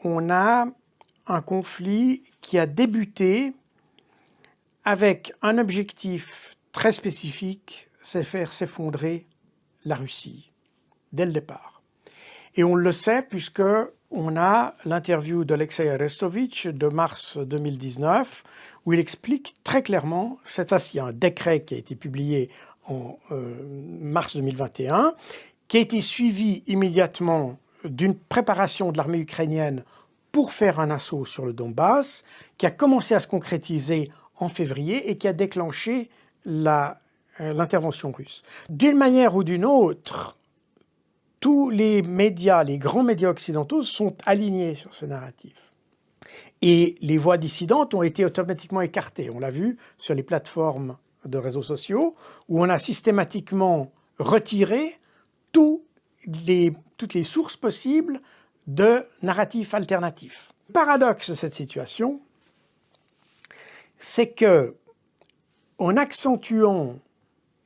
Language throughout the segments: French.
on a un conflit qui a débuté avec un objectif très spécifique, c'est faire s'effondrer la Russie, dès le départ. Et on le sait puisque on a l'interview d'Alexei Arestovitch de mars 2019, où il explique très clairement, c'est ça, il y a un décret qui a été publié en mars 2021, qui a été suivi immédiatement d'une préparation de l'armée ukrainienne pour faire un assaut sur le Donbass, qui a commencé à se concrétiser en février et qui a déclenché l'intervention russe. D'une manière ou d'une autre, tous les médias, les grands médias occidentaux sont alignés sur ce narratif. Et les voix dissidentes ont été automatiquement écartées. On l'a vu sur les plateformes de réseaux sociaux, où on a systématiquement retiré toutes les sources possibles de narratifs alternatifs. Le paradoxe de cette situation, c'est que en accentuant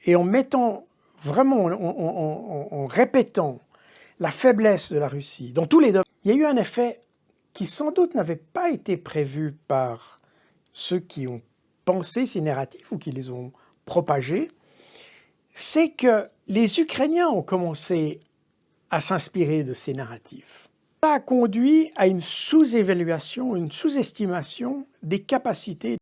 et en mettant vraiment, en répétant la faiblesse de la Russie dans tous les domaines, il y a eu un effet qui sans doute n'avait pas été prévu par ceux qui ont pensé ces narratifs ou qui les ont propagés, c'est que les Ukrainiens ont commencé à s'inspirer de ces narratifs. Ça a conduit à une sous-évaluation, une sous-estimation des capacités